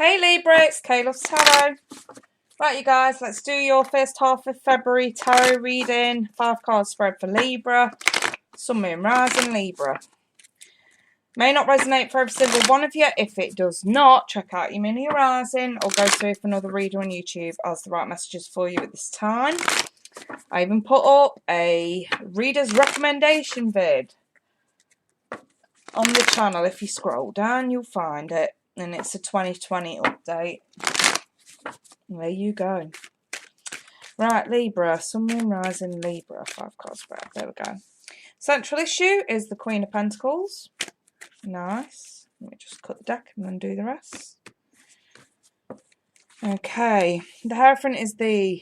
Hey Libra, it's Kayla's Tarot. Right, you guys, let's do your first half of February tarot reading. 5-card spread for Libra. Sun, Moon, Rising, Libra. May not resonate for every single one of you. If it does not, check out your mini Rising or go to another reader on YouTube as the right messages for you at this time. I even put up a reader's recommendation vid on the channel. If you scroll down, you'll find it. And it's a 2020 update. There you go. Right, Libra, Sun, Moon, Rising, Libra, 5-card spread. There we go. Central issue is the Queen of Pentacles. Nice. Let me just cut the deck and then do the rest. Okay. The Hierophant is the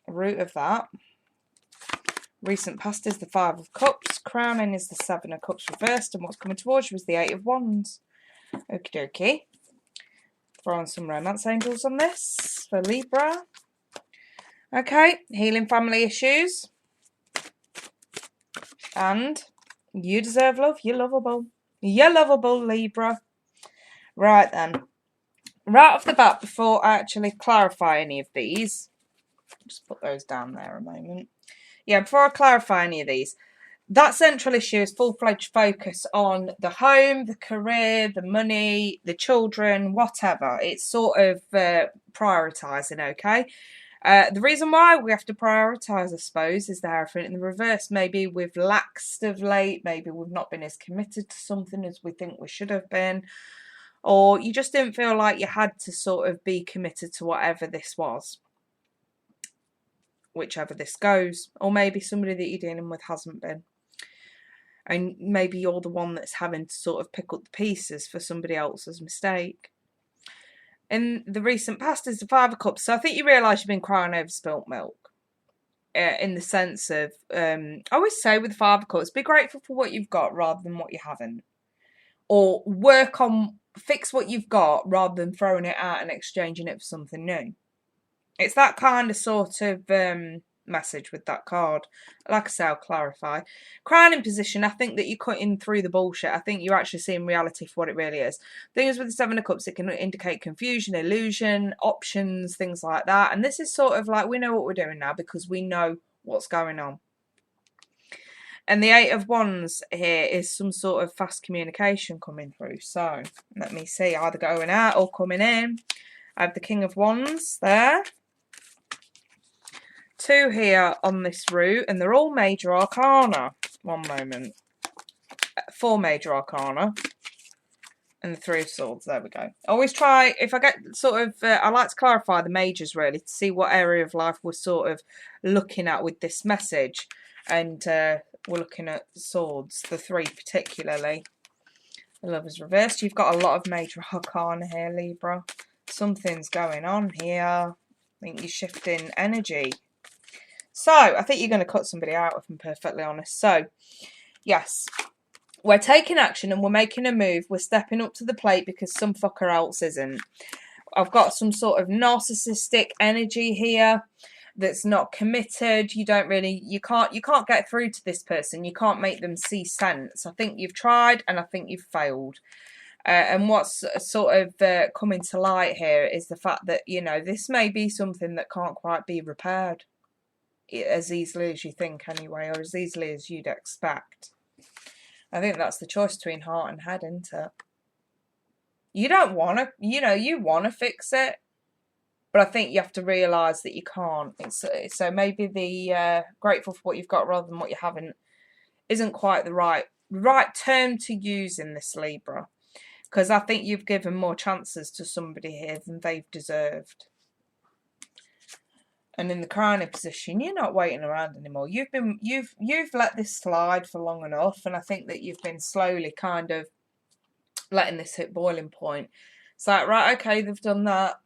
root of that. Recent past is the 5 of Cups. Crowning is the 7 of Cups reversed. And what's coming towards you is the 8 of Wands. Okie dokie. Throwing some romance angels on this for Libra. Okay, healing family issues. And you deserve love. You're lovable. You're lovable, Libra. Right then. Right off the bat, before I actually clarify any of these, just put those down there a moment. Yeah, before I clarify any of these, that central issue is full-fledged focus on the home, the career, the money, the children, whatever. It's sort of prioritising, okay? The reason why we have to prioritise, I suppose, is the Hierophant in the reverse. Maybe we've laxed of late. Maybe we've not been as committed to something as we think we should have been. Or you just didn't feel like you had to sort of be committed to whatever this was. Whichever this goes. Or maybe somebody that you're dealing with hasn't been. And maybe you're the one that's having to sort of pick up the pieces for somebody else's mistake. In the recent past is the 5 of Cups. So I think you realise you've been crying over spilt milk. In the sense of, I always say with the 5 of Cups, be grateful for what you've got rather than what you haven't. Or fix what you've got rather than throwing it out and exchanging it for something new. It's that kind of sort of message with that card. Like I say, I'll clarify. Crowning position, I think that you're cutting through the bullshit. I think you're actually seeing reality for what it really is. Things with the 7 of Cups, it can indicate confusion, illusion, options, things like that. And this is sort of like, we know what we're doing now because we know what's going on. And the 8 of Wands here is some sort of fast communication coming through. So, let me see, either going out or coming in. I have the King of Wands there. 2 here on this route, and they're all major arcana. One moment. 4 major arcana. And the 3 of Swords. There we go. Always try, if I get sort of, I like to clarify the majors really, to see what area of life we're sort of looking at with this message. And we're looking at Swords, the 3 particularly. The Lover's reversed. You've got a lot of major arcana here, Libra. Something's going on here. I think you're shifting energy. So, I think you're going to cut somebody out, if I'm perfectly honest. So, yes, we're taking action and we're making a move. We're stepping up to the plate because some fucker else isn't. I've got some sort of narcissistic energy here that's not committed. You can't get through to this person. You can't make them see sense. I think you've tried and I think you've failed. And what's sort of coming to light here is the fact that, you know, this may be something that can't quite be repaired as easily as you think anyway, or as easily as you'd expect. I think that's the choice between heart and head, isn't it? You don't want to, you know, you want to fix it, but I think you have to realise that you can't. So maybe the grateful for what you've got rather than what you haven't isn't quite the right term to use in this, Libra. Because I think you've given more chances to somebody here than they've deserved. And in the crowning position, you're not waiting around anymore. You've let this slide for long enough, and I think that you've been slowly kind of letting this hit boiling point. It's like, right, okay, they've done that.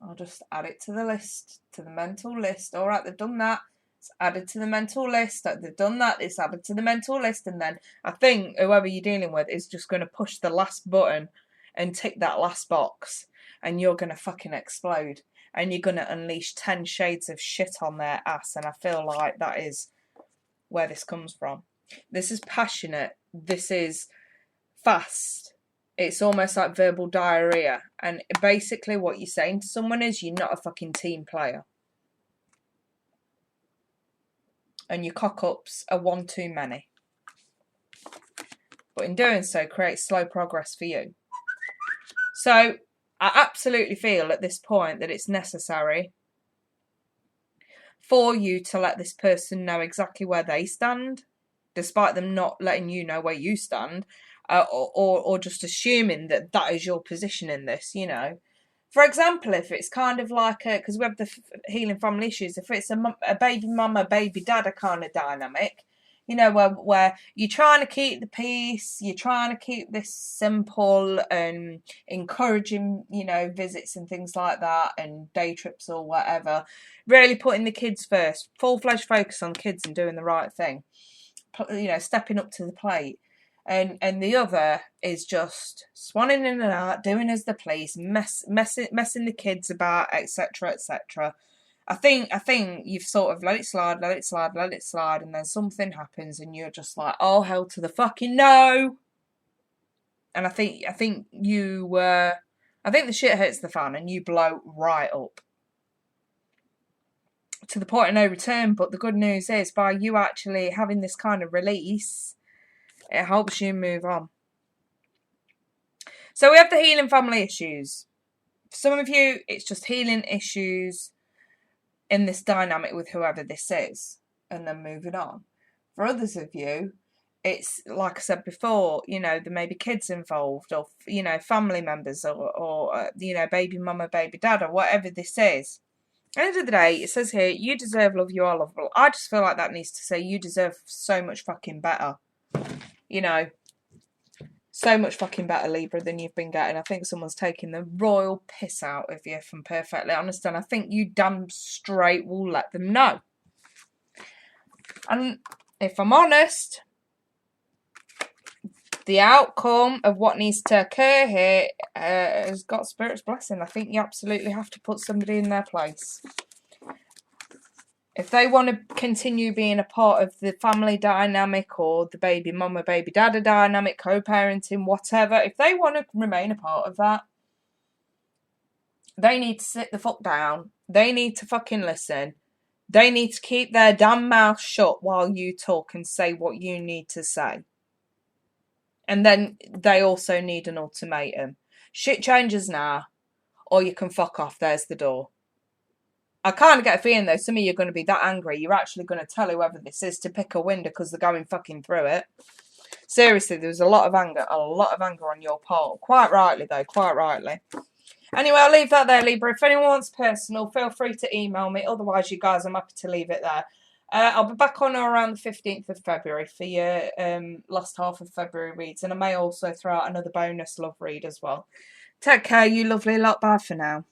I'll just add it to the list, to the mental list. All right, they've done that. It's added to the mental list. They've done that. It's added to the mental list. And then I think whoever you're dealing with is just going to push the last button and tick that last box. And you're going to fucking explode. And you're going to unleash 10 shades of shit on their ass. And I feel like that is where this comes from. This is passionate. This is fast. It's almost like verbal diarrhea. And basically what you're saying to someone is you're not a fucking team player. And your cock-ups are one too many. But in doing so, creates slow progress for you. So I absolutely feel at this point that it's necessary for you to let this person know exactly where they stand, despite them not letting you know where you stand, or just assuming that that is your position in this, you know. For example, if it's kind of like because we have the healing family issues, if it's a baby mama, baby dada kind of dynamic, you know, where you're trying to keep the peace, you're trying to keep this simple and encouraging, you know, visits and things like that, and day trips or whatever, really putting the kids first, full-fledged focus on kids and doing the right thing, you know, stepping up to the plate. And the other is just swanning in and out, doing as they please, messing the kids about, etc., etc. I think you've sort of let it slide, and then something happens, and you're just like, oh hell to the fucking no. And I think the shit hits the fan, and you blow right up to the point of no return. But the good news is, by you actually having this kind of release, it helps you move on. So we have the healing family issues. For some of you, it's just healing issues in this dynamic with whoever this is, and then moving on. For others of you, it's like I said before, you know, there may be kids involved, or, you know, family members, or you know, baby mama, baby dad, or whatever this is. At the end of the day, it says here, you deserve love, you are lovable. I just feel like that needs to say you deserve so much fucking better. You know, so much fucking better, Libra, than you've been getting. I think someone's taking the royal piss out of you, if I'm perfectly honest, and I think you damn straight will let them know. And if I'm honest, the outcome of what needs to occur here has got Spirit's blessing. I think you absolutely have to put somebody in their place. If they want to continue being a part of the family dynamic, or the baby mama, baby dada dynamic, co-parenting, whatever, if they want to remain a part of that, they need to sit the fuck down. They need to fucking listen. They need to keep their damn mouth shut while you talk and say what you need to say. And then they also need an ultimatum. Shit changes now, or you can fuck off. There's the door. I kind of get a feeling, though, some of you are going to be that angry, you're actually going to tell whoever this is to pick a window because they're going fucking through it. Seriously, there was a lot of anger on your part. Quite rightly, though, quite rightly. Anyway, I'll leave that there, Libra. If anyone wants personal, feel free to email me. Otherwise, you guys, I'm happy to leave it there. I'll be back on around the 15th of February for your last half of February reads. And I may also throw out another bonus love read as well. Take care, you lovely lot. Bye for now.